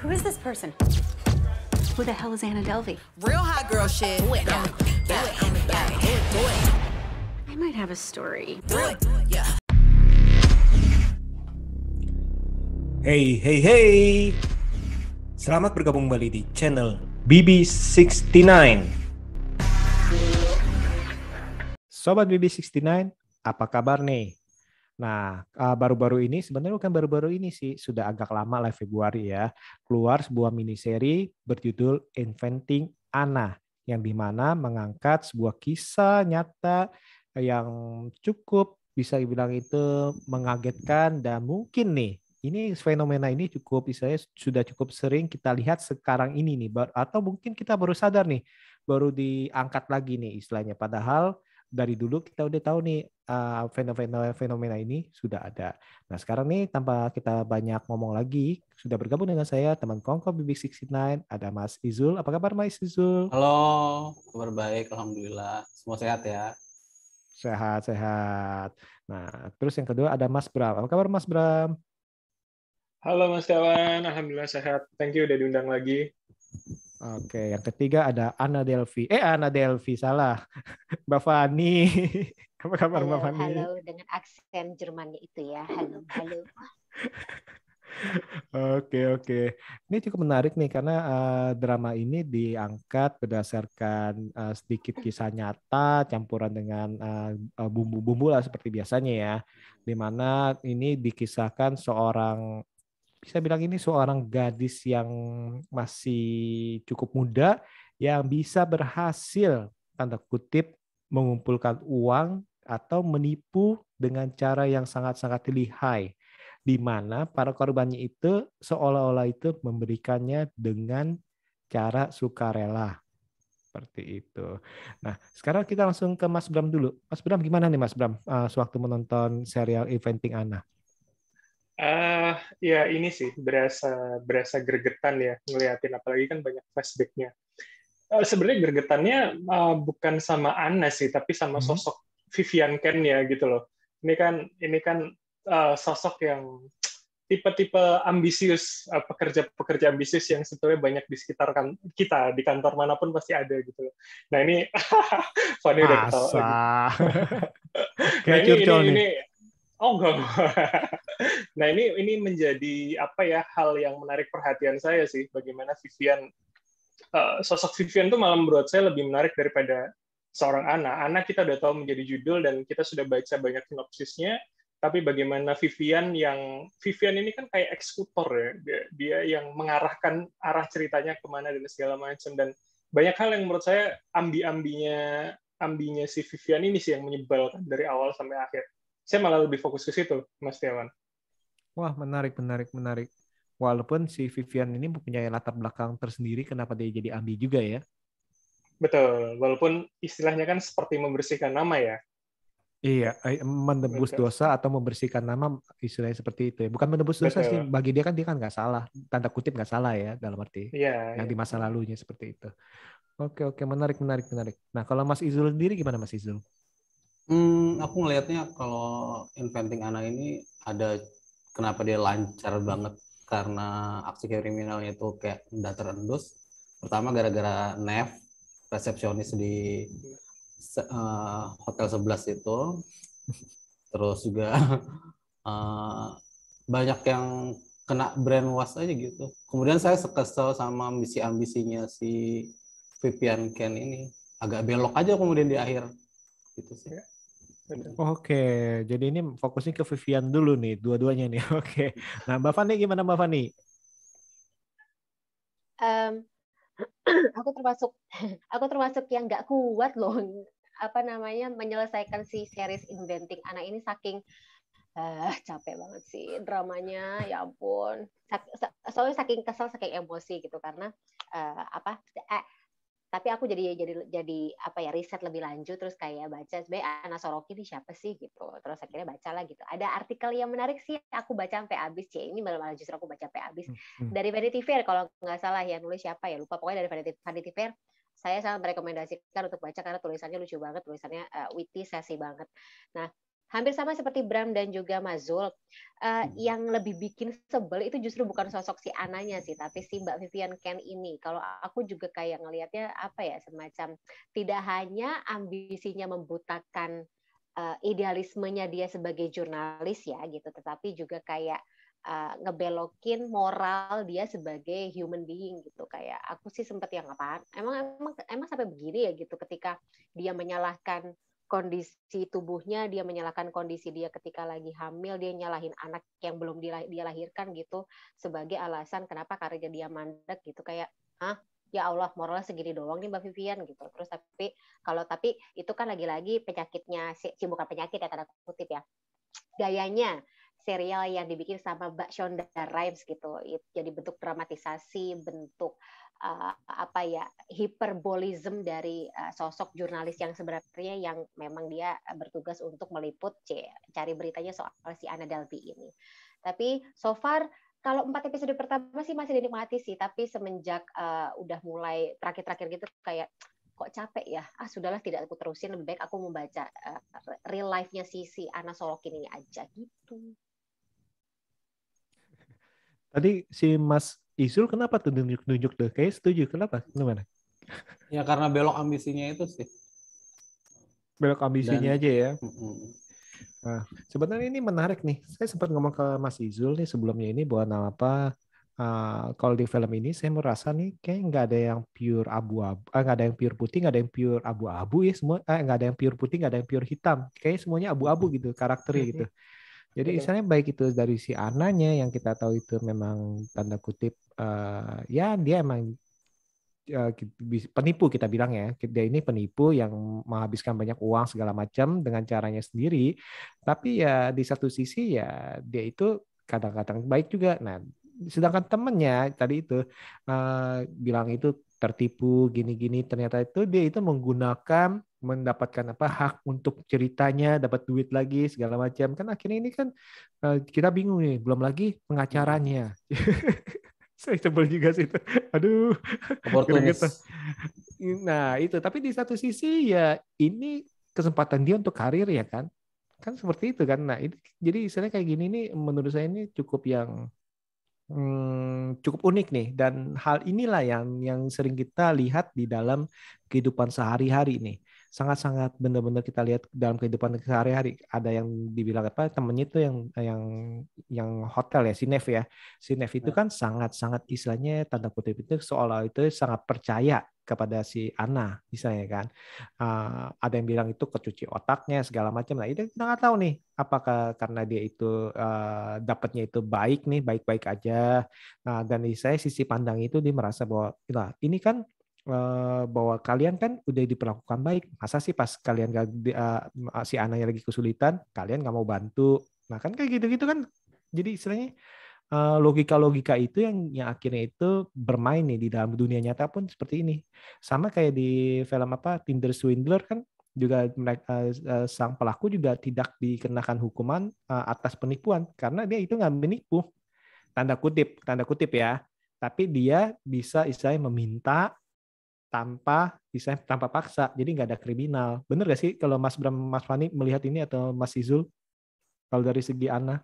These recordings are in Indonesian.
Who is this person? Who the hell is Anna Delvey? Real hot girl shit. Do it. Do it. I might have a story. Do it. Yeah. Hey. Selamat bergabung kembali di channel BB69. Sobat BB69, apa kabar nih? Nah, baru-baru ini, sebenarnya bukan baru-baru ini sih, sudah agak lama lah Februari ya, keluar sebuah miniseri berjudul Inventing Anna, yang dimana mengangkat sebuah kisah nyata yang cukup bisa dibilang itu mengagetkan dan mungkin nih, ini fenomena ini cukup, saya sudah cukup sering kita lihat sekarang ini nih, atau mungkin kita baru sadar nih, baru diangkat lagi nih istilahnya, padahal dari dulu kita udah tahu nih fenomena ini sudah ada. Nah sekarang nih tanpa kita banyak ngomong lagi, sudah bergabung dengan saya teman kongko BB69, ada Mas Izul. Apa kabar Mas Izul? Halo, kabar baik, alhamdulillah. Semua sehat ya? Sehat. Nah terus yang kedua ada Mas Bram. Apa kabar Mas Bram? Halo Mas Kawan, alhamdulillah sehat. Thank you udah diundang lagi. Oke, yang ketiga ada Anna Delvey, salah. Mbak Fani. Apa kabar Mbak Fani? Halo, dengan aksen Jermannya itu ya. Halo. Oke. Ini cukup menarik nih karena drama ini diangkat berdasarkan sedikit kisah nyata campuran dengan bumbu-bumbu lah seperti biasanya ya. Di mana ini dikisahkan seorang, bisa bilang ini seorang gadis yang masih cukup muda yang bisa berhasil tanda kutip mengumpulkan uang atau menipu dengan cara yang sangat-sangat lihai, di mana para korbannya itu seolah-olah itu memberikannya dengan cara sukarela. Seperti itu. Nah, sekarang kita langsung ke Mas Bram dulu. Mas Bram, gimana nih Mas Bram sewaktu menonton serial Inventing Anna? Ya ini sih berasa gregetan ya ngeliatin, apalagi kan banyak flashbacknya. Sebenarnya gregetannya bukan sama Anna sih, tapi sama sosok Vivian Ken ya gitu loh. Ini kan sosok yang tipe-tipe ambisius, pekerja ambisius yang sebetulnya banyak di sekitar kita, di kantor manapun pasti ada gitu loh. Nah ini Fanny udah ketawa lagi. Nah ini oh enggak. Nah ini menjadi hal yang menarik perhatian saya sih, bagaimana sosok Vivian tuh malah menurut saya lebih menarik daripada seorang Anna. Anna kita udah tahu menjadi judul dan kita sudah baca banyak sinopsisnya, tapi bagaimana Vivian ini kan kayak eksekutor ya, dia yang mengarahkan arah ceritanya kemana dan segala macam, dan banyak hal yang menurut saya ambinya si Vivian ini sih yang menyebalkan dari awal sampai akhir. Saya malah lebih fokus ke situ, Mas Tiawan. Wah, menarik. Walaupun si Vivian ini mempunyai latar belakang tersendiri, kenapa dia jadi ambi juga ya? Betul, walaupun istilahnya kan seperti membersihkan nama ya. Iya, menebus dosa atau membersihkan nama, istilahnya seperti itu ya. Bukan menebus dosa sih, bagi dia kan nggak salah, tanda kutip nggak salah ya, dalam arti yang di masa lalunya seperti itu. Oke, menarik. Nah, kalau Mas Izul sendiri gimana Mas Izul? Aku ngelihatnya kalau Inventing Anna ini ada kenapa dia lancar banget, karena aksi kriminalnya itu kayak udah terendus. Pertama gara-gara Nev, resepsionis di Hotel 11 itu. Terus juga banyak yang kena brainwash aja gitu. Kemudian saya kesel sama ambisi-ambisinya si Vivian Ken ini. Agak belok aja kemudian di akhir. Gitu sih. Oke, jadi ini fokusnya ke Vivian dulu nih, dua-duanya nih. Oke. Nah, Mbak Fani gimana Mbak Fani? Aku termasuk yang nggak kuat loh, menyelesaikan si series Inventing Anna ini, saking capek banget sih dramanya, ya ampun. Soalnya saking kesel, saking emosi gitu, karena tapi aku jadi riset lebih lanjut, terus kayak baca sebenarnya Anna Sorokin ini siapa sih gitu, terus akhirnya bacalah gitu. Ada artikel yang menarik sih, aku baca sampai habis ini malah justru aku baca sampai habis dari Vanity Fair kalau nggak salah ya, nulis siapa ya lupa, pokoknya dari Vanity Fair. Saya sangat merekomendasikan untuk baca karena tulisannya lucu banget, tulisannya witty, sassy banget. Nah hampir sama seperti Bram dan juga Mazul. Yang lebih bikin sebel itu justru bukan sosok si Ananya sih, tapi si Mbak Vivian Ken ini. Kalau aku juga kayak ngelihatnya apa ya, semacam tidak hanya ambisinya membutakan idealismenya dia sebagai jurnalis ya gitu, tetapi juga kayak ngebelokin moral dia sebagai human being gitu. Kayak aku sih sempet yang apaan, emang sampai begini ya gitu, ketika dia menyalahkan kondisi tubuhnya, dia menyalahkan kondisi dia ketika lagi hamil, dia nyalahin anak yang belum dia lahirkan gitu sebagai alasan kenapa karirnya dia mandek gitu. Kayak ya Allah, moralnya segini doang nih Mbak Vivian gitu. Terus tapi itu kan lagi-lagi penyakitnya bukan penyakit ya, tanda kutip ya, gayanya serial yang dibikin sama Mbak Shonda Rhimes gitu. Jadi bentuk dramatisasi, bentuk hiperbolisme dari sosok jurnalis yang sebenarnya yang memang dia bertugas untuk meliput cari beritanya soal si Anna Delvey ini. Tapi so far kalau 4 episode pertama sih masih dinikmati sih, tapi semenjak udah mulai terakhir-terakhir gitu kayak kok capek ya, sudahlah tidak aku terusin, lebih baik aku membaca real life-nya si Anna Sorokin ini aja gitu. Tadi si Mas Izul kenapa tuh nunjuk-nunjuk deh? Kayak setuju. Kenapa? Gimana? Ya karena belok ambisinya itu sih. Belok ambisinya aja ya. Nah, sebenarnya ini menarik nih. Saya sempat ngomong ke Mas Izul nih sebelumnya ini bahwa kalau di film ini saya merasa nih kayak nggak ada yang pure abu-abu, nggak ada yang pure putih, nggak ada yang pure abu-abu ya semua, nggak ada yang pure putih, nggak ada yang pure hitam. Kayak semuanya abu-abu gitu karakternya gitu. Jadi misalnya baik itu dari si Ananya yang kita tahu itu memang tanda kutip ya dia emang penipu, kita bilang ya, dia ini penipu yang menghabiskan banyak uang segala macam dengan caranya sendiri. Tapi ya di satu sisi ya dia itu kadang-kadang baik juga. Nah, sedangkan temennya tadi itu bilang itu tertipu gini-gini, ternyata itu dia itu mendapatkan hak untuk ceritanya, dapat duit lagi segala macam. Kan akhirnya ini kan kita bingung nih, belum lagi pengacaranya. Saya sebel juga sih itu. Aduh. Oportunis. Nah, itu. Tapi di satu sisi ya ini kesempatan dia untuk karir ya kan. Kan seperti itu kan. Nah, jadi istilahnya kayak gini nih menurut saya ini cukup unik nih, dan hal inilah yang sering kita lihat di dalam kehidupan sehari-hari nih. Sangat-sangat benar-benar kita lihat dalam kehidupan sehari-hari. Ada yang dibilang temennya itu yang hotel ya, Sinef ya. Sinef itu kan sangat-sangat istilahnya tanda kutip itu seolah itu sangat percaya kepada si Anna misalnya kan. Ada yang bilang itu kecuci otaknya segala macam. Nah, itu kita nggak tahu nih apakah karena dia itu dapatnya itu baik-baik aja. Nah, dan di saya sisi pandang itu dia merasa bahwa ini kan bahwa kalian kan udah diperlakukan baik. Masa sih pas kalian si Ananya lagi kesulitan, kalian nggak mau bantu. Nah, kan kayak gitu-gitu kan. Jadi istilahnya logika-logika itu yang akhirnya itu bermain nih di dalam dunia nyata pun seperti ini. Sama kayak di film Tinder Swindler kan juga sang pelaku juga tidak dikenakan hukuman atas penipuan karena dia itu nggak menipu, tanda kutip ya, tapi dia bisa istilahnya meminta tanpa paksa, jadi nggak ada kriminal. Bener gak sih kalau Mas Bram, Mas Fani melihat ini atau Mas Izul kalau dari segi Anna?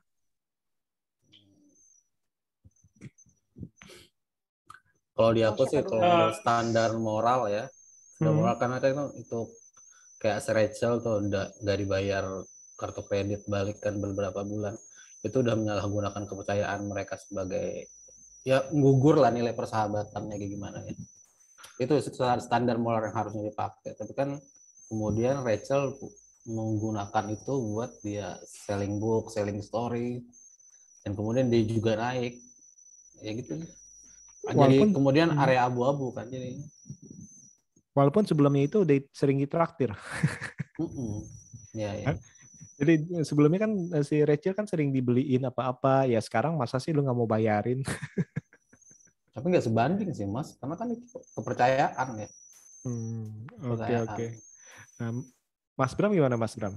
Kalau di aku sih kalau standar moral ya, moral karena itu kayak Rachel tuh nggak dibayar kartu kredit balik kan beberapa bulan, itu udah menyalahgunakan kepercayaan mereka sebagai ya gugur lah nilai persahabatannya kayak gimana ya. Itu standar moral yang harusnya dipakai. Tapi kan kemudian Rachel menggunakan itu buat dia selling book, selling story, dan kemudian dia juga naik ya gitu. Jadi kemudian area abu-abu kan jadi. Walaupun sebelumnya itu udah sering ditraktir. Ya. Jadi sebelumnya kan si Rachel kan sering dibeliin apa-apa, ya sekarang masa sih lu nggak mau bayarin? Tapi nggak sebanding sih Mas, karena kan itu kepercayaan ya. Oke. Nah, Mas Bram gimana Mas Bram?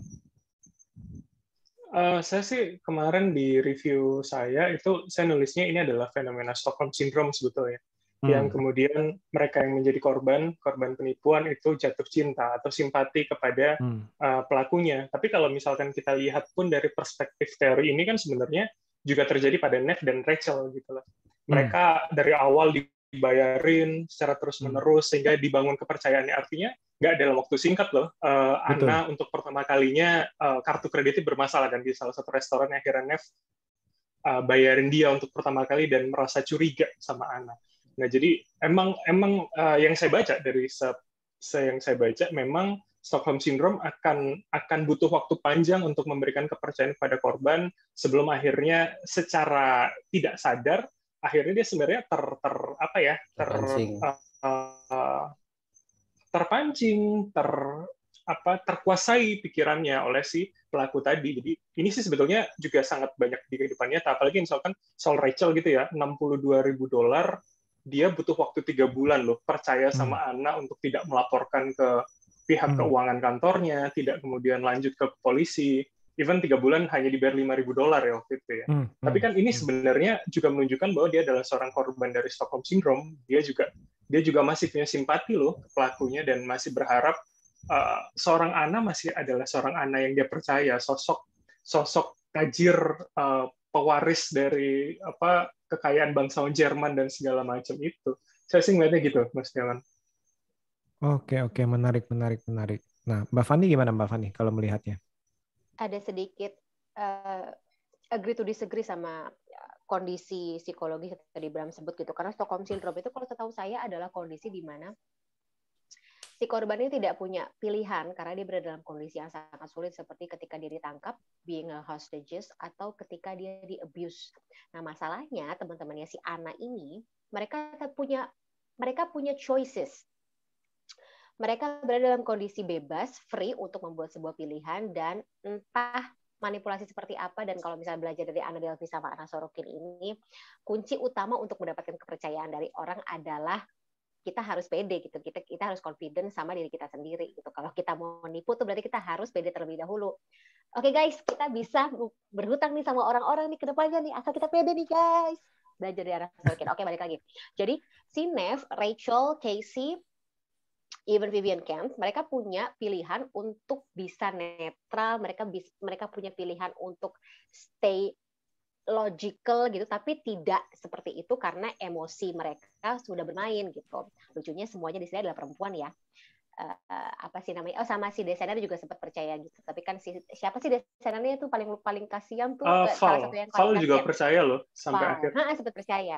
Saya sih kemarin di review saya itu saya nulisnya ini adalah fenomena Stockholm Syndrome sebetulnya. yang kemudian mereka yang menjadi korban penipuan itu jatuh cinta atau simpati kepada pelakunya. Tapi kalau misalkan kita lihat pun dari perspektif teori ini kan sebenarnya juga terjadi pada Nev dan Rachel gitu loh. Mereka dari awal dibayarin secara terus-menerus sehingga dibangun kepercayaannya. Artinya nggak dalam waktu singkat loh. Anna untuk pertama kalinya kartu kreditnya bermasalah kan di salah satu restoran, akhirnya Nev bayarin dia untuk pertama kali dan merasa curiga sama Anna. Nah, jadi emang yang saya baca dari yang saya baca memang Stockholm Syndrome akan butuh waktu panjang untuk memberikan kepercayaan kepada korban sebelum akhirnya secara tidak sadar akhirnya dia sebenarnya terpancing, terkuasai pikirannya oleh si pelaku tadi. Jadi ini sih sebetulnya juga sangat banyak di kehidupan nyata. Apalagi misalkan soal Rachel gitu ya, $62.000 dia butuh waktu 3 bulan loh percaya sama Anna untuk tidak melaporkan ke pihak keuangan kantornya, tidak kemudian lanjut ke polisi. Even 3 bulan hanya dibayar $5.000 ya waktu itu ya. Tapi kan ini sebenarnya juga menunjukkan bahwa dia adalah seorang korban dari Stockholm Syndrome. Dia juga masih punya simpati loh ke pelakunya dan masih berharap seorang Anna masih adalah seorang Anna yang dia percaya, sosok tajir pewaris dari kekayaan bangsawan Jerman dan segala macam itu. Saya sih ngeliatnya gitu, Mas Jawan. Oke, menarik. Nah, Mbak Fani gimana Mbak Fani kalau melihatnya? Ada sedikit agree to disagree sama kondisi psikologis yang tadi Bram sebut gitu. Karena Stockholm Syndrome itu kalau setahu saya adalah kondisi di mana si korban ini tidak punya pilihan karena dia berada dalam kondisi yang sangat sulit seperti ketika dia ditangkap, being a hostages, atau ketika dia di-abuse. Nah, masalahnya teman-temannya si Anna ini, mereka punya choices. Mereka berada dalam kondisi bebas, free untuk membuat sebuah pilihan, dan entah manipulasi seperti apa, dan kalau misalnya belajar dari Anna Delvey sama Anna Sorokin ini, kunci utama untuk mendapatkan kepercayaan dari orang adalah kita harus pede gitu, kita harus confident sama diri kita sendiri gitu. Kalau kita mau nipu tuh berarti kita harus pede terlebih dahulu. Oke guys, kita bisa berhutang nih sama orang-orang nih ke depannya nih, asal kita pede nih guys. Belajar dari Anna Sorokin. Oke, balik lagi. Jadi si Nev, Rachel, Casey, even Vivian Kent, mereka punya pilihan untuk bisa netral, mereka punya pilihan untuk stay logical gitu, tapi tidak seperti itu karena emosi mereka sudah bermain gitu. Lucunya semuanya di sini adalah perempuan ya. Apa sih namanya? Oh, sama si desainer juga sempat percaya gitu. Tapi kan siapa sih desainernya itu paling kasihan tuh? Salah satu yang Val juga percaya loh sampai akhir. Sempat percaya.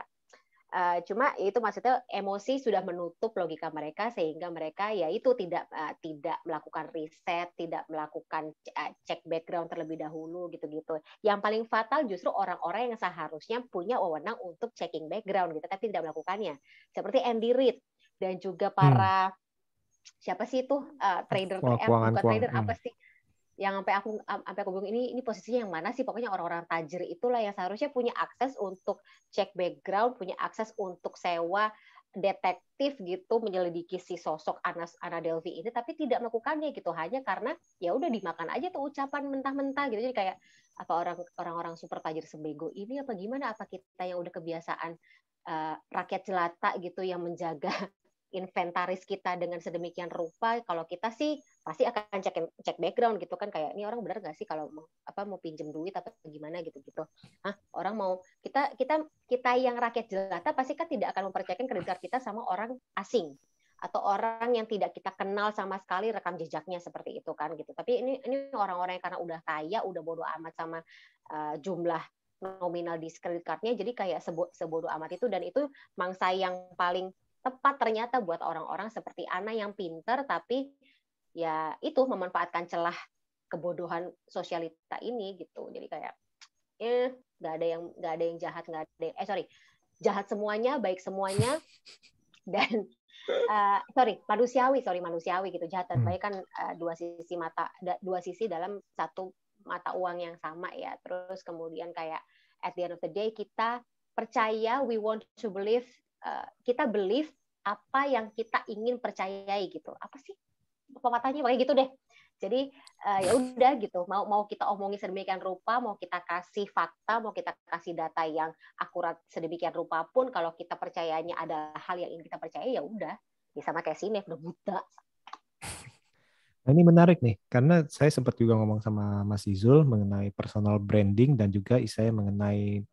Cuma itu maksudnya emosi sudah menutup logika mereka sehingga mereka ya itu tidak melakukan riset, tidak melakukan cek background terlebih dahulu gitu-gitu. Yang paling fatal justru orang-orang yang seharusnya punya wewenang untuk checking background gitu tapi tidak melakukannya. Seperti Andy Reid dan juga para siapa sih itu trader apa sih? Yang sampai aku bingung ini posisinya yang mana sih, pokoknya orang-orang tajir itulah yang seharusnya punya akses untuk cek background, punya akses untuk sewa detektif gitu menyelidiki si sosok Anna Delvey ini tapi tidak melakukannya gitu hanya karena ya udah dimakan aja tuh ucapan mentah-mentah gitu. Jadi kayak apa orang-orang super tajir sebego ini apa gimana, apa kita yang udah kebiasaan rakyat jelata gitu yang menjaga inventaris kita dengan sedemikian rupa. Kalau kita sih pasti akan cek background gitu kan, kayak ini orang benar nggak sih kalau mau pinjem duit atau gimana gitu. Orang mau kita yang rakyat jelata pasti kan tidak akan mempercayakan kredit card kita sama orang asing atau orang yang tidak kita kenal sama sekali rekam jejaknya seperti itu kan gitu. Tapi ini orang-orang yang karena udah kaya, udah bodo amat sama jumlah nominal di kredit cardnya, jadi kayak sebodoh amat itu, dan itu mangsa yang paling tepat ternyata buat orang-orang seperti Anna yang pinter tapi ya itu memanfaatkan celah kebodohan sosialita ini gitu. Jadi kayak nggak ada yang jahat, jahat semuanya, baik semuanya, dan manusiawi gitu. Jahat dan baik kan dua sisi dalam satu mata uang yang sama ya. Terus kemudian kayak at the end of the day kita percaya, we want to believe, kita believe apa yang kita ingin percayai gitu. Apa sih pepatahnya? Kayak gitu deh. Jadi ya udah gitu, mau kita omongin sedemikian rupa, mau kita kasih fakta, mau kita kasih data yang akurat sedemikian rupa pun, kalau kita percayanya ada hal yang ingin kita percaya, ya udah, ya sama kayak sini udah buta. Nah, ini menarik nih, karena saya sempat juga ngomong sama Mas Izul mengenai personal branding dan juga saya mengenai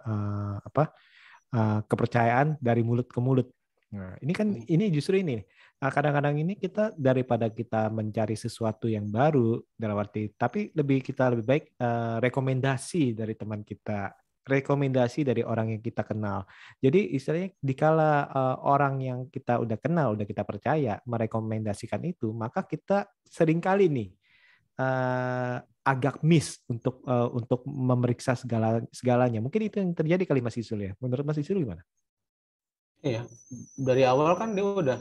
kepercayaan dari mulut ke mulut. Nah, ini kan ini justru ini. Kadang-kadang ini kita daripada kita mencari sesuatu yang baru dalam arti, tapi kita lebih baik rekomendasi dari teman kita, rekomendasi dari orang yang kita kenal. Jadi istilahnya dikala orang yang kita udah kenal, udah kita percaya merekomendasikan itu, maka kita seringkali nih agak miss untuk memeriksa segalanya. Mungkin itu yang terjadi kali Mas Isul ya. Menurut Mas Isul gimana? Iya, dari awal kan dia udah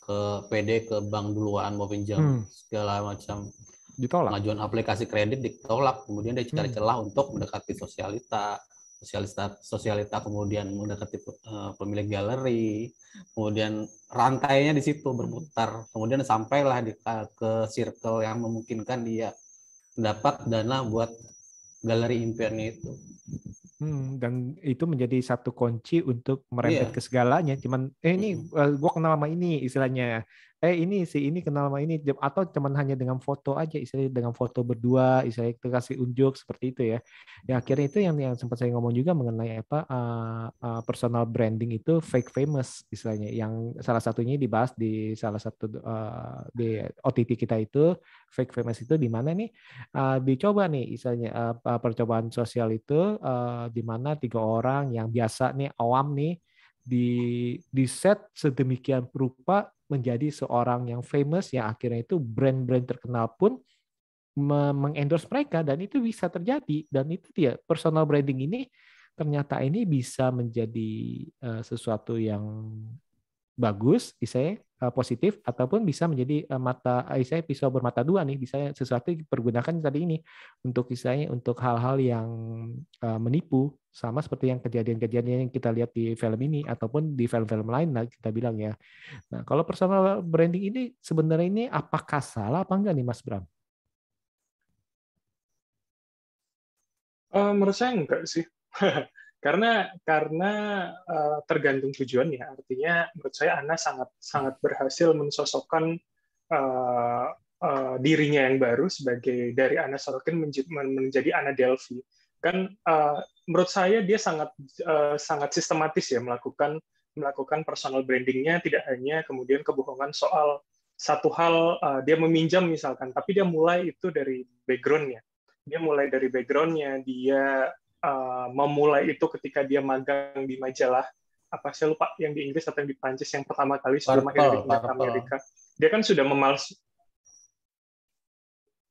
ke PD, ke bank duluan mau pinjam segala macam, ditolak. Pengajuan aplikasi kredit ditolak, kemudian dia cari celah untuk mendekati sosialita, kemudian mendekati pemilik galeri, kemudian rantainya di situ berputar, kemudian sampailah ke circle yang memungkinkan dia dapat dana buat galeri impiannya itu. Dan itu menjadi satu kunci untuk merembet ke segalanya. Cuman ini gua kenal sama ini istilahnya. Ini kenal sama ini, atau cuman hanya dengan foto aja, istilahnya dengan foto berdua, istilahnya kita kasih unjuk seperti itu ya. Ya akhirnya itu yang sempat saya ngomong juga mengenai personal branding itu fake famous istilahnya. Yang salah satunya dibahas di salah satu di OTT kita itu fake famous itu di mana nih dicoba nih istilahnya percobaan sosial itu di mana 3 orang yang biasa nih awam nih di set sedemikian rupa menjadi seorang yang famous yang akhirnya itu brand-brand terkenal pun mengendorse mereka, dan itu bisa terjadi. Dan itu dia personal branding ini ternyata ini bisa menjadi sesuatu yang bagus, istilahnya positif, ataupun bisa menjadi istilahnya pisau bermata dua nih, bisa sesuatu dipergunakan tadi ini untuk istilahnya untuk hal-hal yang menipu, sama seperti yang kejadian-kejadian yang kita lihat di film ini ataupun di film-film lain lah kita bilang ya. Nah, kalau personal branding ini sebenarnya ini apakah salah apa enggak nih Mas Bram? Menurut saya enggak sih. Karena tergantung tujuannya. Artinya menurut saya Ana sangat berhasil mensosokkan dirinya yang baru sebagai dari Anna Sorokin menjadi Anna Delvey. Kan menurut saya dia sangat sistematis ya melakukan personal brandingnya, tidak hanya kemudian kebohongan soal satu hal dia meminjam misalkan, tapi dia mulai itu dari background-nya. Dia memulai itu ketika dia magang di majalah apa saya lupa yang di Inggris atau yang di Prancis yang pertama kali sebelum akhirnya pindah ke Amerika. Dia kan sudah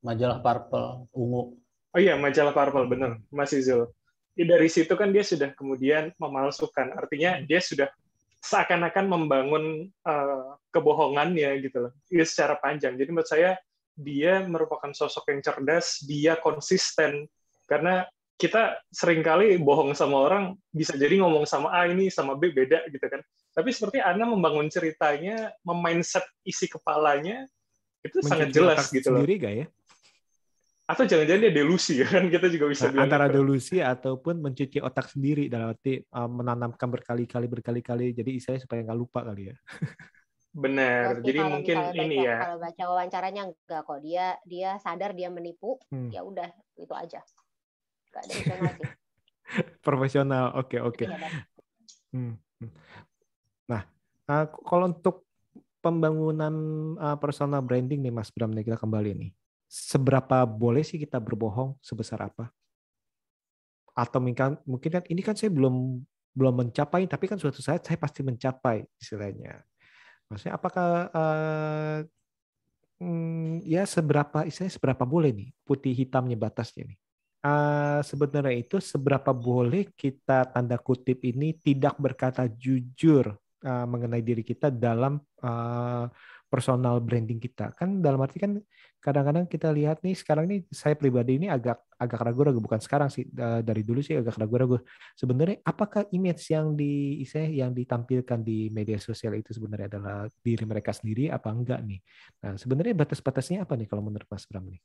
majalah Purple ungu. Oh iya, majalah Purple, benar, Mas Izul. Dari situ kan dia sudah kemudian memalsukan. Artinya dia sudah seakan-akan membangun kebohongannya gitu loh. Itu secara panjang. Jadi menurut saya dia merupakan sosok yang cerdas, dia konsisten. Karena kita seringkali bohong sama orang, bisa jadi ngomong sama A ini sama B beda gitu kan. Tapi seperti Ana membangun ceritanya, memindset isi kepalanya, itu sangat jelas gitu loh. Sendiri gak ya? Atau jangan-jangan dia delusi kan, kita juga bisa bilang antara itu. Delusi ataupun mencuci otak sendiri dalam arti menanamkan berkali-kali jadi saya supaya nggak lupa kali ya. Benar. Jadi mungkin ini ya. Kalau baca wawancaranya enggak kok, dia sadar dia menipu, ya udah itu aja. Enggak ada informasi. Profesional, oke. Nah, kalau untuk pembangunan personal branding nih Mas Bram, nih kita kembali nih. Seberapa boleh sih kita berbohong, sebesar apa? Atau mungkin kan ini kan saya belum mencapai, tapi kan suatu saat saya pasti mencapai istilahnya. Maksudnya apakah ya seberapa boleh nih putih hitamnya batasnya nih? Sebenarnya itu seberapa boleh kita tanda kutip ini tidak berkata jujur mengenai diri kita dalam personal branding kita. Kan dalam arti kan kadang-kadang kita lihat nih sekarang nih saya pribadi ini agak ragu-ragu, bukan sekarang sih, dari dulu sih agak ragu-ragu. Sebenarnya apakah image yang ditampilkan di media sosial itu sebenarnya adalah diri mereka sendiri apa enggak nih? Nah, sebenarnya batas-batasnya apa nih kalau menurut Mas Bram nih?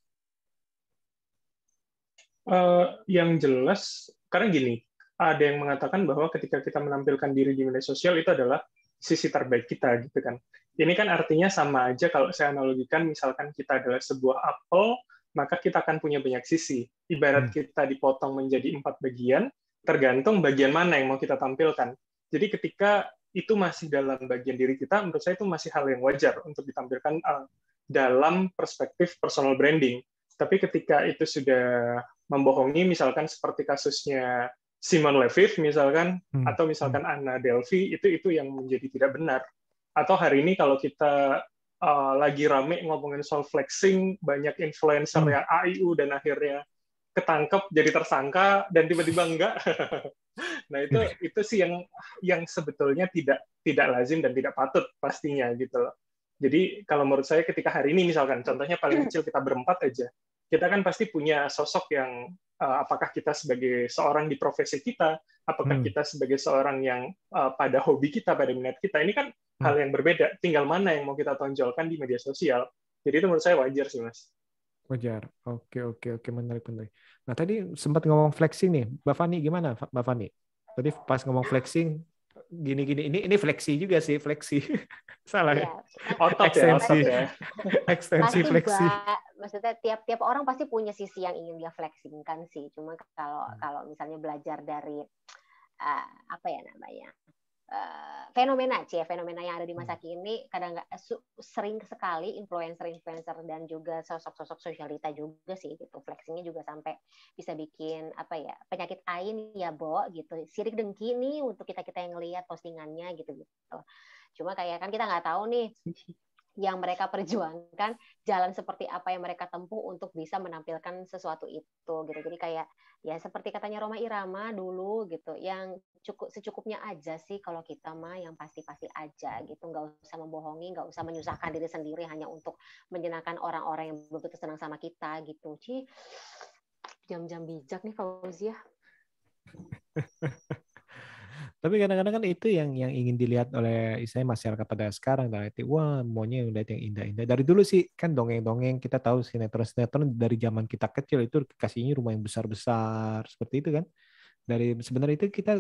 Yang jelas, karena gini, ada yang mengatakan bahwa ketika kita menampilkan diri di media sosial itu adalah sisi terbaik kita, gitu kan. Ini kan artinya sama aja kalau saya analogikan, misalkan kita adalah sebuah apel, maka kita akan punya banyak sisi. Ibarat kita dipotong menjadi 4 bagian, tergantung bagian mana yang mau kita tampilkan. Jadi ketika itu masih dalam bagian diri kita, menurut saya itu masih hal yang wajar untuk ditampilkan dalam perspektif personal branding. Tapi ketika itu sudah membohongi, misalkan seperti kasusnya Simon Leviev misalkan, atau misalkan Anna Delvey, itu yang menjadi tidak benar. Atau hari ini kalau kita lagi rame ngomongin soal flexing, banyak influencer yang AIU dan akhirnya ketangkep jadi tersangka dan tiba-tiba enggak. Nah itu sih yang sebetulnya tidak lazim dan tidak patut pastinya gitu loh. Jadi kalau menurut saya ketika hari ini misalkan contohnya paling kecil kita berempat aja, kita kan pasti punya sosok yang apakah kita sebagai seorang di profesi kita, apakah kita sebagai seorang yang pada hobi kita, pada minat kita, ini kan hal yang berbeda. Tinggal mana yang mau kita tonjolkan di media sosial. Jadi itu menurut saya wajar sih, Mas. Wajar. Oke, menarik. Nah, tadi sempat ngomong flexing nih. Mbak Fani gimana, Mbak Fani? Tadi pas ngomong flexing, gini. Ini fleksi juga sih, fleksi. Salah ya? Otot ekstensi. Ya. Ekstensi pasti, fleksi. Maksudnya tiap orang pasti punya sisi yang ingin dia flexingkan sih. Cuma kalau misalnya belajar dari apa ya namanya? Fenomena yang ada di masa kini sering sekali influencer dan juga sosok-sosok sosialita juga sih gitu, flexingnya juga sampai bisa bikin apa ya, penyakit ain ya Bo gitu, sirik dengki nih untuk kita yang ngelihat postingannya gitu. Cuma kayak kan kita nggak tahu nih yang mereka perjuangkan, jalan seperti apa yang mereka tempuh untuk bisa menampilkan sesuatu itu gitu. Jadi kayak ya seperti katanya Rhoma Irama dulu gitu, yang secukupnya aja sih kalau kita mah, yang pasti-pasti aja gitu, nggak usah membohongi, nggak usah menyusahkan diri sendiri hanya untuk menyenangkan orang-orang yang belum tentu senang sama kita gitu. Jam-jam bijak nih Fauzia. Tapi kadang-kadang kan itu yang ingin dilihat oleh masyarakat pada sekarang. Wah, maunya udah yang indah-indah. Dari dulu sih kan dongeng-dongeng, kita tahu sinetron dari zaman kita kecil itu kasihnya rumah yang besar-besar seperti itu kan. Dari sebenarnya itu kita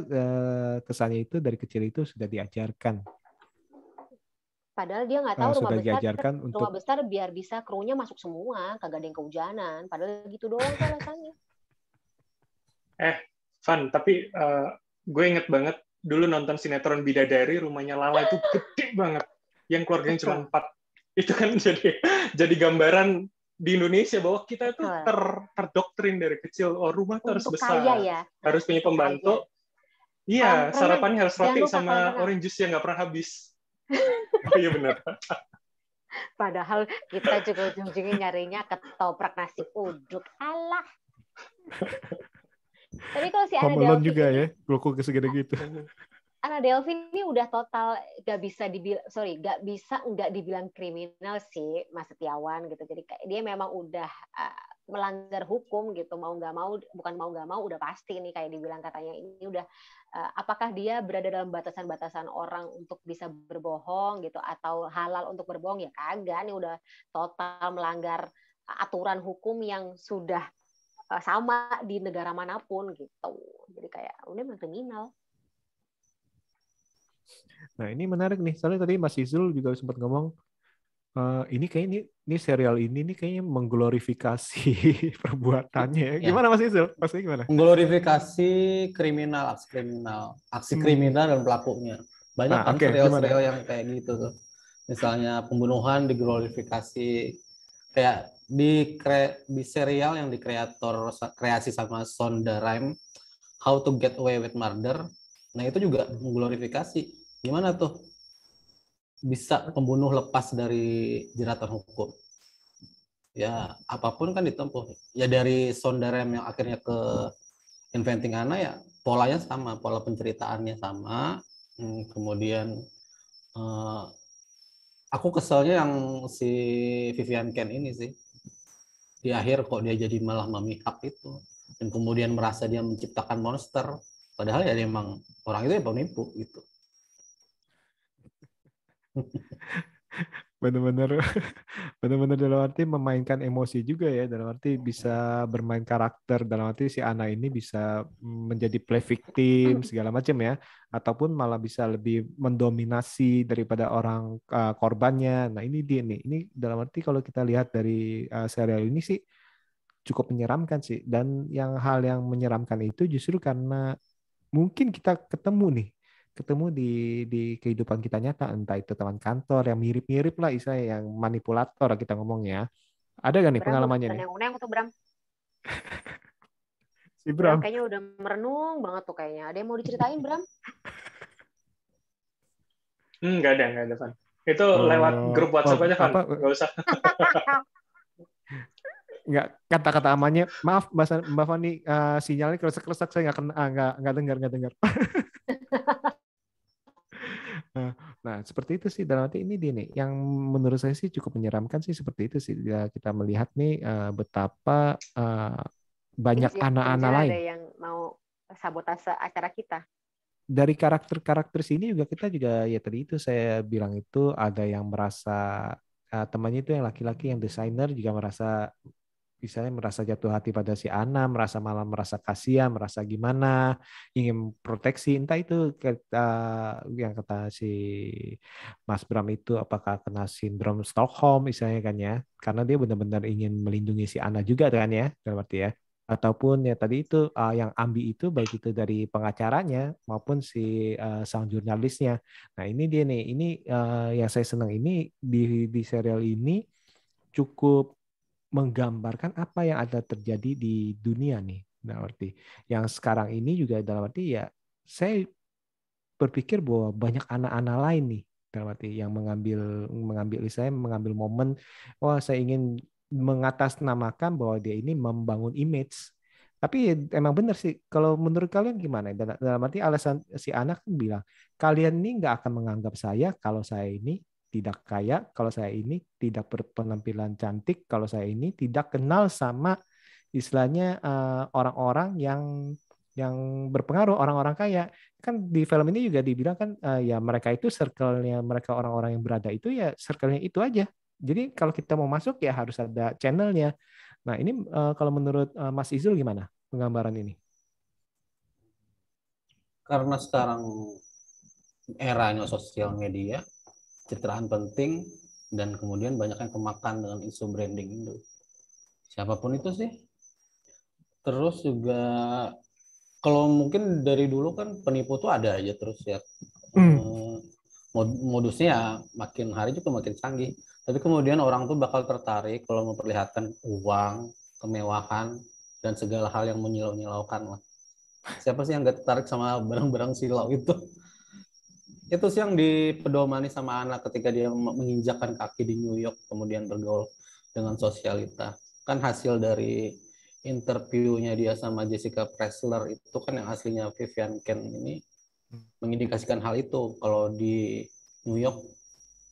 kesannya itu dari kecil itu sudah diajarkan. Padahal dia nggak tahu rumah besar biar bisa krunya masuk semua, kagak ada yang kehujanan. Padahal gitu doang tuh alasannya. Van, tapi gue inget banget dulu nonton sinetron Bidadari, rumahnya Lala itu gede banget, yang keluarganya cuma 4. Itu kan jadi gambaran di Indonesia bahwa kita itu terdoktrin dari kecil, rumah tuh harus besar, ya. harus punya pembantu. Iya, sarapannya harus roti sama orange juice yang nggak pernah habis. Oh iya benar. Padahal kita juga ujung-ujungnya nyarinya ketoprak nasi uduk. Alah. Tapi kalau si Anna Delvey juga ya, blokku segede gitu. Anna Delvey ini udah total nggak bisa nggak dibilang kriminal sih, Mas Setiawan gitu. Jadi dia memang udah melanggar hukum gitu, bukan mau nggak mau udah pasti nih, kayak dibilang katanya ini udah apakah dia berada dalam batasan-batasan orang untuk bisa berbohong gitu, atau halal untuk berbohong, ya kagak, nih udah total melanggar aturan hukum yang sudah sama di negara manapun gitu. Jadi kayak udah memang kriminal. Nah ini menarik nih, soalnya tadi Mas Izul juga sempat ngomong ini kayaknya ini serial ini kayaknya mengglorifikasi perbuatannya. Gimana Mas Izul? Maksudnya gimana? Mengglorifikasi aksi kriminal dan pelakunya. Banyak kan serial-serial yang kayak gitu tuh. Misalnya pembunuhan diglorifikasi, kayak di serial yang kreasi sama Shonda Rhimes, How to Get Away with Murder. Nah itu juga mengglorifikasi gimana tuh bisa pembunuh lepas dari jeratan hukum. Ya apapun kan ditempuh. Ya dari Shonda Rhimes yang akhirnya ke Inventing Anna, ya polanya sama, pola penceritaannya sama. Kemudian Aku keselnya yang si Vivian Ken ini sih. Di akhir kok dia jadi malah memihak itu. Dan kemudian merasa dia menciptakan monster. Padahal ya dia emang orang itu ya penipu gitu. Benar-benar benar-benar dalam arti memainkan emosi juga ya, dalam arti bisa bermain karakter, dalam arti si Ana ini bisa menjadi play victim segala macam ya, ataupun malah bisa lebih mendominasi daripada orang korbannya. Nah ini dia nih, ini dalam arti kalau kita lihat dari serial ini sih cukup menyeramkan sih, dan hal yang menyeramkan itu justru karena mungkin kita ketemu di kehidupan kita nyata, entah itu teman kantor yang mirip-mirip lah, istilahnya yang manipulator kita ngomongnya. Ada gak nih Bram pengalamannya udah nih? neng-neng tuh Bram. Si Bram Bram. kayaknya udah merenung banget tuh kayaknya. Ada yang mau diceritain Bram? Nggak ada, Van. Itu lewat grup WhatsApp aja, Van. Apa? Nggak usah. Nggak, kata-kata amannya, maaf Mbak Fani, sinyalnya kerusak-kerusak, saya nggak dengar. Nah, seperti itu sih, dalam arti ini dia nih, yang menurut saya sih cukup menyeramkan sih, seperti itu sih. Ya, kita melihat nih betapa banyak Ini sih, anak-anak jangan-jangan lain. ada yang mau sabotase acara kita. Dari karakter-karakter sini juga kita juga ya tadi itu saya bilang itu ada yang merasa temannya itu yang laki-laki yang desainer juga merasa misalnya merasa jatuh hati pada si Ana, malah merasa kasihan, merasa gimana, ingin proteksi, entah itu yang kata si Mas Bram itu apakah kena sindrom Stockholm misalnya kan ya, karena dia benar-benar ingin melindungi si Ana juga kan ya, dalam arti ya. Ataupun ya tadi itu yang Ambi itu baik itu dari pengacaranya maupun si sang jurnalisnya. Nah ini dia nih, ini yang saya senang ini di serial ini cukup menggambarkan apa yang ada terjadi di dunia nih. Dalam arti yang sekarang ini juga dalam arti ya saya berpikir bahwa banyak anak-anak lain nih dalam arti yang mengambil momen, wah saya ingin mengatasnamakan bahwa dia ini membangun image. Tapi emang benar sih, kalau menurut kalian gimana? Dalam arti alasan si anak kan bilang, kalian ini nggak akan menganggap saya kalau saya ini tidak kaya, kalau saya ini tidak berpenampilan cantik, kalau saya ini tidak kenal sama istilahnya orang-orang yang berpengaruh, orang-orang kaya. Kan di film ini juga dibilang kan ya mereka itu circle-nya mereka orang-orang yang berada itu ya circle-nya itu aja. Jadi kalau kita mau masuk ya harus ada channel-nya. Nah ini kalau menurut Mas Izul gimana penggambaran ini? Karena sekarang eranya sosial media, citraan penting, dan kemudian banyak yang kemakan dengan isu branding itu. Siapapun itu sih. Terus juga kalau mungkin dari dulu kan penipu tuh ada aja terus ya. Modusnya ya makin hari juga makin canggih. Tapi kemudian orang tuh bakal tertarik kalau memperlihatkan uang, kemewahan, dan segala hal yang menyilau-nyilaukan lah. Siapa sih yang nggak tertarik sama barang-barang silau itu? Itu sih yang dipedomani sama anak ketika dia menginjakkan kaki di New York, kemudian bergaul dengan sosialita. Kan hasil dari interviewnya dia sama Jessica Pressler itu kan yang aslinya Vivian Ken ini mengindikasikan hal itu. Kalau di New York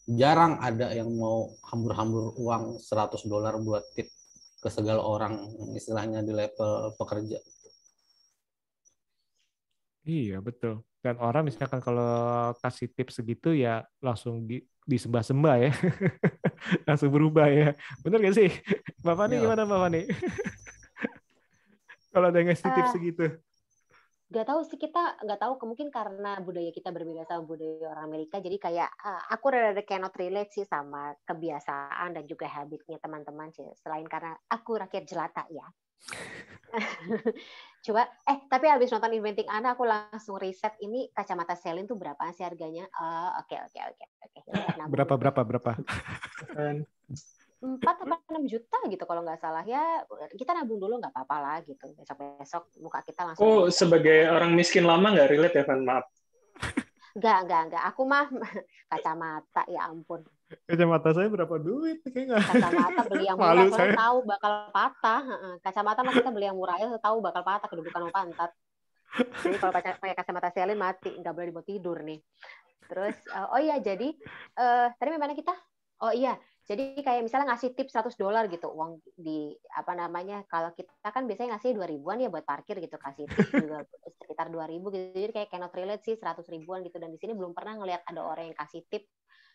jarang ada yang mau hambur-hambur uang $100 buat tip ke segala orang, istilahnya di level pekerja. Iya betul. Dan orang misalkan kalau kasih tips segitu ya langsung disembah-sembah ya, langsung berubah ya. Bener gak sih? Bapak nih Iyalah. gimana Bapak nih? Kalau ada yang ngasih tips segitu. Gak tahu sih, kita nggak tahu, mungkin karena budaya kita berbeda sama budaya orang Amerika, jadi kayak aku rada cannot relate sih sama kebiasaan dan juga habitnya teman-teman sih, selain karena aku rakyat jelata ya. Coba tapi habis nonton Inventing Anna aku langsung riset ini kacamata Celine tuh berapaan sih harganya. Oke. Berapa? 4 atau 6 juta gitu kalau nggak salah ya, kita nabung dulu nggak apa-apa lah gitu, besok muka kita langsung. Oh, sebagai orang miskin lama nggak relate ya, Van? Maaf. Nggak, aku mah kacamata, ya ampun. Kacamata saya berapa duit? Kacamata beli yang murah soalnya tahu bakal patah. Kacamata mah kita beli yang murah ya tahu bakal patah, kedudukan mau pantat. Jadi kalau pakai kacamata Celine mati, nggak boleh dibawa tidur nih. Terus, jadi tadi mana kita? Oh iya, jadi kayak misalnya ngasih tip $100 gitu, uang di apa namanya, kalau kita kan biasanya ngasih 2 ribuan ya buat parkir gitu, kasih tip juga sekitar 2 ribu gitu. Jadi kayak cannot relate sih 100 ribuan gitu, dan di sini belum pernah ngelihat ada orang yang kasih tip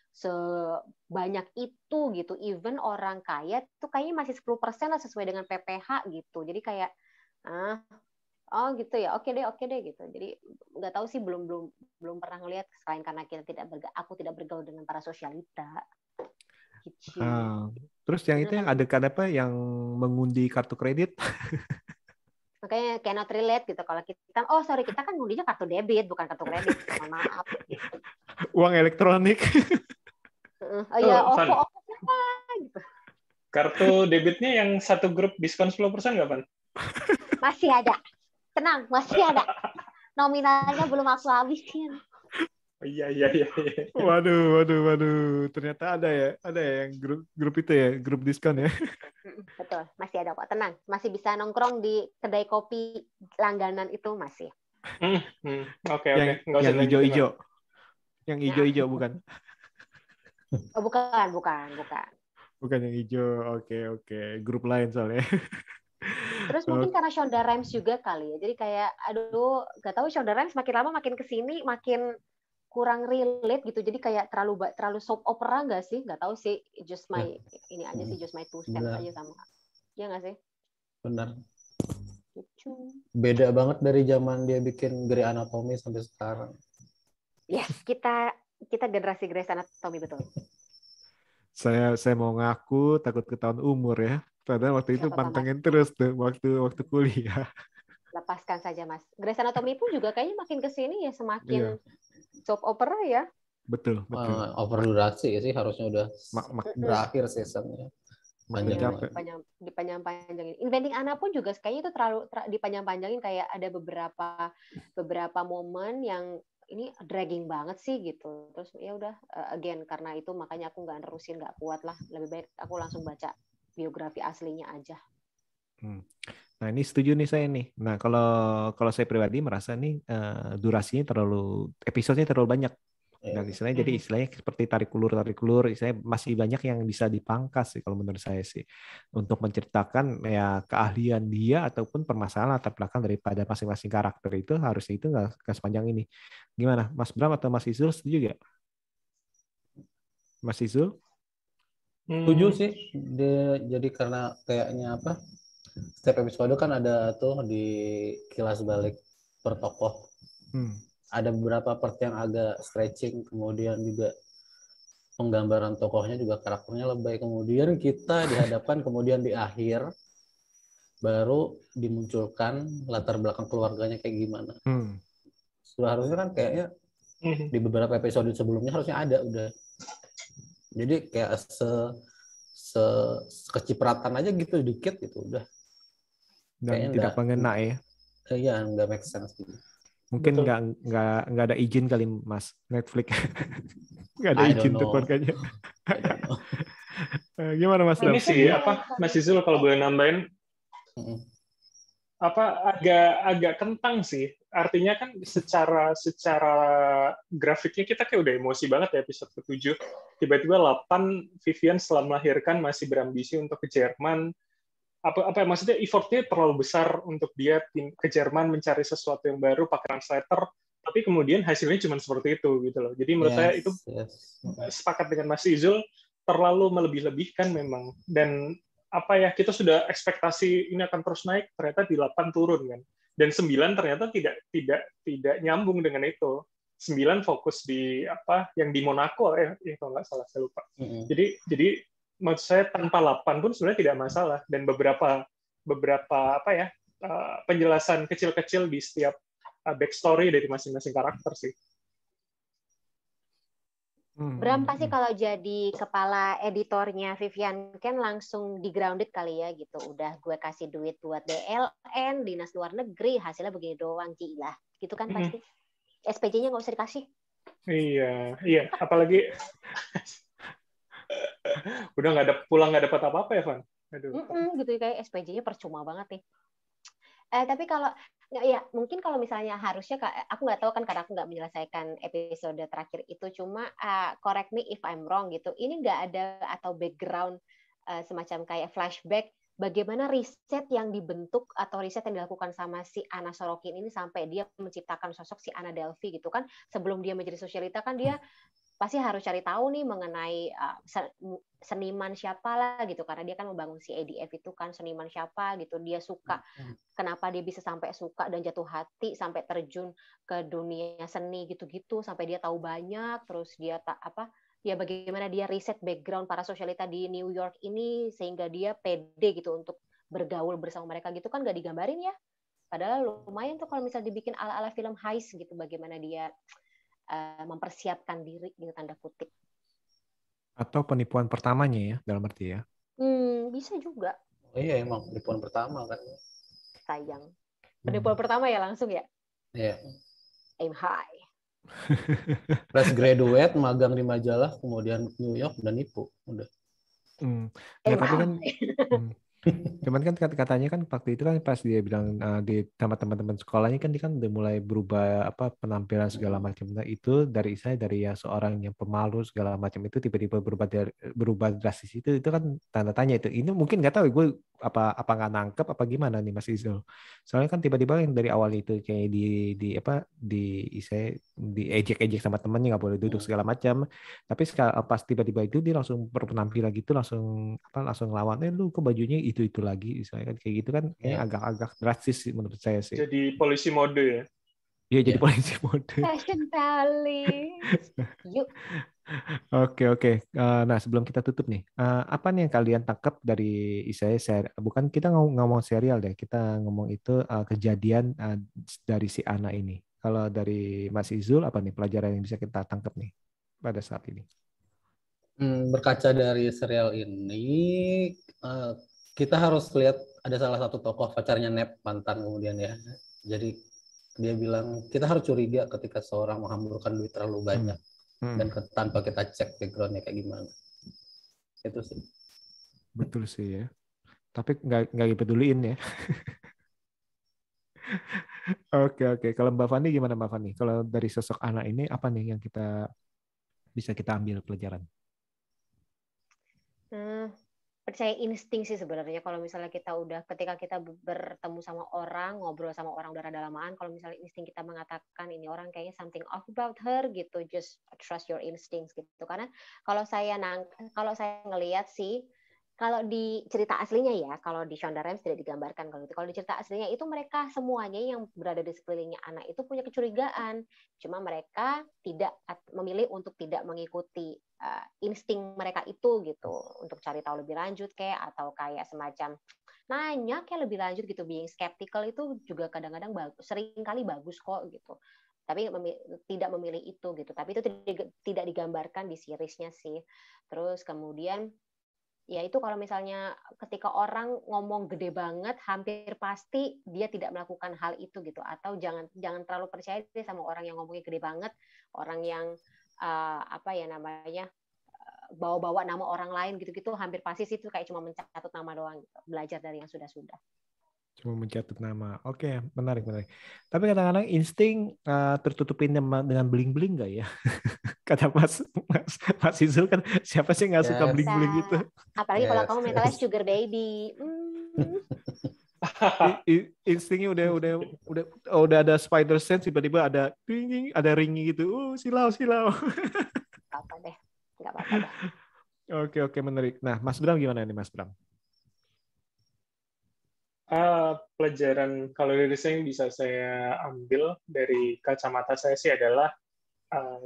sebanyak itu gitu. Even orang kaya tuh kayaknya masih 10% lah sesuai dengan PPH gitu. Jadi kayak oh gitu ya, oke deh gitu. Jadi nggak tahu sih, belum pernah ngelihat, selain karena aku tidak bergaul dengan para sosialita. Gitu. Terus yang itu yang adegan apa yang mengundi kartu kredit? Makanya cannot relate gitu. Kalau kita, sorry, kita kan ngundinya kartu debit bukan kartu kredit. Mohon maaf. Uang elektronik. Oh iya, OVO siapa gitu. Kartu debitnya yang satu grup diskon 10% nggak, Pan? Masih ada. Tenang, masih ada. Nominalnya belum aku habisin. Iya. Waduh. Ternyata ada ya yang grup itu ya, grup diskon ya. Betul, masih ada kok. Tenang, masih bisa nongkrong di kedai kopi langganan itu masih. Oke. Yang hijau-hijau. Yang hijau-hijau bukan? Oh, bukan. Bukan yang hijau. Oke. Grup lain soalnya. Terus mungkin karena Shonda Rhimes juga kali ya. Jadi kayak, aduh, gak tahu, Shonda Rhimes makin lama makin kesini makin kurang relate gitu. Jadi kayak terlalu soap opera nggak sih? Nggak tahu sih. Just my ini aja sih, just my 2 cents aja sama. Iya nggak sih? Benar. Gitu. Beda banget dari zaman dia bikin Grey Anatomy sampai sekarang. Yes, kita generasi Grey's Anatomy, betul. Saya mau ngaku takut ketahuan umur ya. Padahal waktu itu pantengin terus tuh waktu kuliah. Lepaskan saja, Mas. Grey's Anatomy pun juga kayaknya makin kesini ya semakin soap opera ya. Betul. Over durasi sih, harusnya udah berakhir seasonnya. Dipanjang-panjangin. Inventing Anna pun juga kayaknya itu terlalu dipanjang-panjangin, kayak ada beberapa momen yang ini dragging banget sih gitu. Terus ya udah, again karena itu makanya aku nggak nerusin, nggak kuat lah. Lebih baik aku langsung baca biografi aslinya aja. Nah ini setuju nih saya nih. Nah kalau saya pribadi merasa nih durasinya episodenya terlalu banyak. Dan istilahnya jadi seperti tarik ulur, istilahnya masih banyak yang bisa dipangkas sih kalau menurut saya sih, untuk menceritakan ya keahlian dia ataupun permasalahan latar belakang daripada masing-masing karakter itu, harusnya itu nggak sepanjang ini. Gimana, Mas Bram atau Mas Izul, setuju nggak? Mas Izul? Setuju sih. Jadi karena kayaknya apa? Setiap episode kan ada tuh di kilas balik per tokoh. Ada beberapa part yang agak stretching, kemudian juga penggambaran tokohnya juga karakternya lebay, kemudian kita dihadapkan kemudian di akhir baru dimunculkan latar belakang keluarganya kayak gimana. Seharusnya kan kayaknya di beberapa episode sebelumnya harusnya ada udah. Jadi kayak kecipratan aja gitu, dikit gitu udah. Dan tidak mengena ya. Iya, nggak make sense gitu. Mungkin nggak ada izin kali, Mas, Netflix. Nggak ada izin tuh keluarganya. Gimana, Mas? Ini sih Mas Izul kalau boleh nambahin, agak kentang sih. Artinya kan secara grafiknya kita kayak udah emosi banget ya episode ke-7. Tiba-tiba 8 Vivian setelah melahirkan masih berambisi untuk ke Jerman. Maksudnya effortnya terlalu besar untuk dia ke Jerman mencari sesuatu yang baru, pakai translator, tapi kemudian hasilnya cuma seperti itu gitu loh. Jadi menurut saya itu sepakat dengan Mas Izul, terlalu melebih-lebihkan memang. Dan kita sudah ekspektasi ini akan terus naik, ternyata di 8 turun kan. Dan 9 ternyata tidak nyambung dengan itu. 9 fokus di yang di Monaco kalau nggak salah, saya lupa. Jadi maksud saya tanpa 8 pun sebenarnya tidak masalah, dan beberapa penjelasan kecil-kecil di setiap backstory dari masing-masing karakter sih. Bram pasti kalau jadi kepala editornya Vivian Ken langsung di grounded kali ya gitu. Udah gue kasih duit buat DLN, dinas luar negeri, hasilnya begini doang, gila. Gitu kan pasti. SPJ-nya nggak usah dikasih. Iya. Apalagi udah nggak dapat apa-apa ya, Van. Gitu kayak SPJ-nya percuma banget nih. Tapi kalau ya mungkin kalau misalnya harusnya aku nggak tahu kan karena aku nggak menyelesaikan episode terakhir itu, cuma correct me if I'm wrong gitu. Ini nggak ada atau background semacam kayak flashback bagaimana riset yang dibentuk atau riset yang dilakukan sama si Anna Sorokin ini sampai dia menciptakan sosok si Anna Delvey gitu kan. Sebelum dia menjadi sosialita kan dia pasti harus cari tahu nih mengenai seniman siapa lah gitu, karena dia kan membangun si ADF itu kan, seniman siapa gitu, dia suka, kenapa dia bisa sampai suka dan jatuh hati sampai terjun ke dunia seni gitu-gitu sampai dia tahu banyak, terus dia ya bagaimana dia riset background para sosialita di New York ini sehingga dia pede gitu untuk bergaul bersama mereka gitu kan, nggak digambarin ya, padahal lumayan tuh kalau misalnya dibikin ala-ala film heist gitu, bagaimana dia mempersiapkan diri gitu tanda kutip. Atau penipuan pertamanya ya, dalam arti ya. Bisa juga. Oh iya, emang penipuan pertama kan. Sayang. Penipuan pertama ya langsung ya? Iya. Aim high. Fresh graduate, magang di majalah, kemudian New York, dan nipu. Udah. Ya, tapi kan cuman kan katanya kan waktu itu kan pas dia bilang di sama teman-teman sekolahnya kan dia kan udah mulai berubah penampilan segala macam. Nah itu dari yang seorang yang pemalu segala macam itu tiba-tiba berubah drastis itu kan tanda tanya itu. Ini mungkin nggak tahu gue apa nggak nangkep apa gimana nih Mas Izul. Soalnya kan tiba-tiba yang dari awal itu kayak di ejek-ejek sama temannya nggak boleh duduk segala macam. Tapi pas tiba-tiba itu dia langsung berpenampilan gitu langsung lawan lu ke bajunya itu lagi misalnya kan kayak gitu kan kayaknya agak-agak drastis sih menurut saya sih. Jadi polisi mode ya. Iya jadi polisi mode. Fashion police. Yuk. Oke. Nah sebelum kita tutup nih, apa nih yang kalian tangkap dari bukan kita ngomong serial deh, kita ngomong itu kejadian dari si Anna ini. Kalau dari Mas Izul apa nih pelajaran yang bisa kita tangkap nih pada saat ini? Berkaca dari serial ini, kita harus lihat ada salah satu tokoh pacarnya Nep, mantan kemudian ya. Jadi dia bilang kita harus curiga ketika seorang menghamburkan duit terlalu banyak dan tanpa kita cek backgroundnya kayak gimana. Itu sih. Betul sih ya. Tapi nggak dipeduliin ya. Oke. Kalau Mbak Fani gimana Mbak Fani? Kalau dari sosok anak ini apa nih yang bisa kita ambil pelajaran? Percaya insting sih sebenarnya. Kalau misalnya ketika kita bertemu sama orang, ngobrol sama orang udah rada lamaan, kalau misalnya insting kita mengatakan ini orang kayaknya something off about her gitu, just trust your instincts gitu. Karena kalau saya ngelihat sih, kalau di cerita aslinya ya, kalau di Shonda Rhimes tidak digambarkan kalau itu. Kalau di cerita aslinya itu mereka semuanya yang berada di sekelilingnya anak itu punya kecurigaan. Cuma mereka tidak memilih untuk tidak mengikuti insting mereka itu gitu, untuk cari tahu lebih lanjut kayak atau kayak semacam nanya kayak lebih lanjut gitu. Being skeptical itu juga kadang-kadang seringkali bagus kok gitu. Tapi tidak memilih itu gitu. Tapi itu tidak digambarkan di seriesnya sih. Terus kemudian ya itu kalau misalnya ketika orang ngomong gede banget, hampir pasti dia tidak melakukan hal itu gitu. Atau jangan terlalu percaya deh sama orang yang ngomongnya gede banget, orang yang bawa-bawa nama orang lain gitu-gitu, hampir pasti sih itu kayak cuma mencatat nama doang gitu. Belajar dari yang sudah-sudah. Cuma mencatat nama. Oke, menarik. Tapi kadang-kadang insting tertutupin dengan bling-bling nggak ya? Kata Mas Izul kan siapa sih nggak suka bling-bling gitu? Apalagi kalau kamu mentalnya sugar baby. Instingnya udah ada spider sense, tiba-tiba ada ringi gitu. Silau. Apa deh, nggak apa-apa deh. Oke, menarik. Nah, Mas Bram gimana nih, Mas Bram? Pelajaran kalau dari saya yang bisa saya ambil dari kacamata saya sih adalah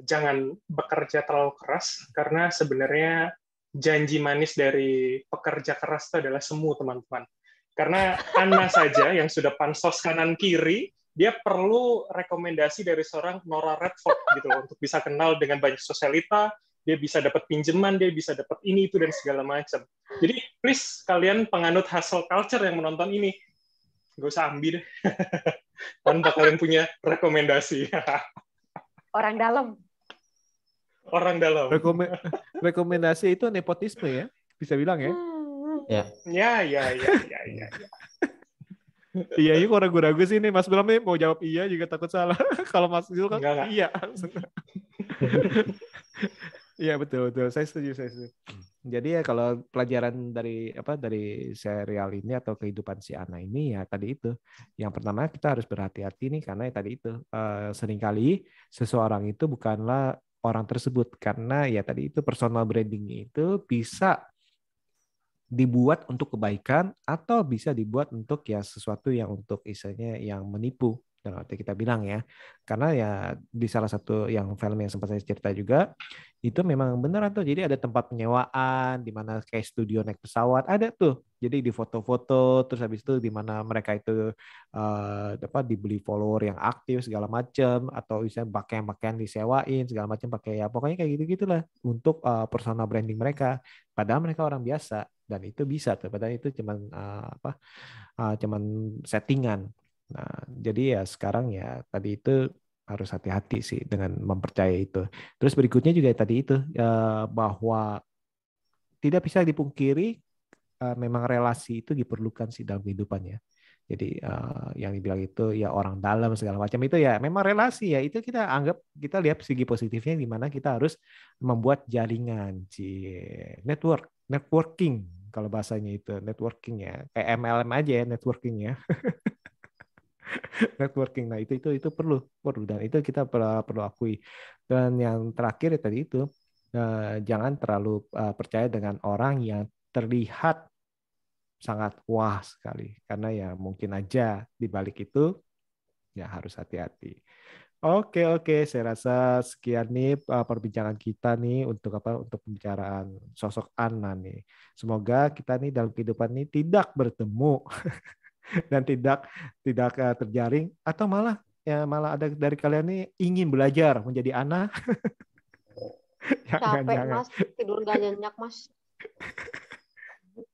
jangan bekerja terlalu keras, karena sebenarnya janji manis dari pekerja keras itu adalah semu, teman-teman. Karena Anna saja yang sudah pansos kanan kiri, dia perlu rekomendasi dari seorang Nora Redford gitu loh, untuk bisa kenal dengan banyak sosialita, dia bisa dapat pinjaman, dia bisa dapat ini itu dan segala macam. Jadi please kalian penganut hustle culture yang menonton ini, nggak usah ambil deh tanpa kalian punya rekomendasi. Orang dalam. Rekomendasi itu nepotisme ya, bisa bilang ya. Ya. Iya, kok ragu-ragu sih nih Mas Bram nih mau jawab iya juga takut salah. Kalau Mas Zul kan Enggak. iya. Iya betul betul. Saya setuju. Jadi ya kalau pelajaran dari serial ini atau kehidupan si Ana ini ya tadi itu. Yang pertama kita harus berhati-hati nih karena ya tadi itu seringkali seseorang itu bukanlah orang tersebut karena ya tadi itu personal branding itu bisa dibuat untuk kebaikan atau bisa dibuat untuk ya sesuatu yang untuk istilahnya yang menipu dan arti kita bilang ya karena ya di salah satu yang film yang sempat saya cerita juga itu memang beneran tuh jadi ada tempat penyewaan di mana kayak studio naik pesawat ada tuh jadi di foto-foto terus habis itu di mana mereka itu dibeli follower yang aktif segala macam atau misalnya pakaian disewain segala macam pakai ya pokoknya kayak gitu gitulah untuk personal branding mereka padahal mereka orang biasa dan itu bisa tuh padahal itu cuman settingan. Nah, jadi ya sekarang ya tadi itu harus hati-hati sih dengan mempercayai itu. Terus berikutnya juga tadi itu bahwa tidak bisa dipungkiri memang relasi itu diperlukan sih dalam kehidupannya. Jadi yang dibilang itu ya orang dalam segala macam itu ya memang relasi ya itu kita anggap kita lihat segi positifnya di mana kita harus membuat jaringan networking kalau bahasanya itu networking ya kayak MLM aja ya networking ya. Networking. Nah, itu perlu dan itu kita perlu akui. Dan yang terakhir ya tadi itu jangan terlalu percaya dengan orang yang terlihat sangat wah sekali karena ya mungkin aja di balik itu ya harus hati-hati. Oke, saya rasa sekian nih perbincangan kita nih untuk pembicaraan sosok Ana nih. Semoga kita nih dalam kehidupan ini tidak bertemu dan tidak terjaring atau malah ada dari kalian nih ingin belajar menjadi Ana. Capek Mas, tidur gak nyenyak Mas.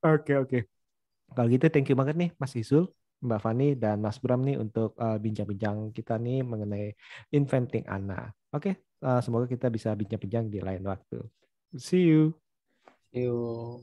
Oke. Kalau gitu thank you banget nih Mas Isul, Mbak Fani dan Mas Bram nih untuk bincang-bincang kita nih mengenai Inventing Ana. Oke, semoga kita bisa bincang-bincang di lain waktu. See you. See you.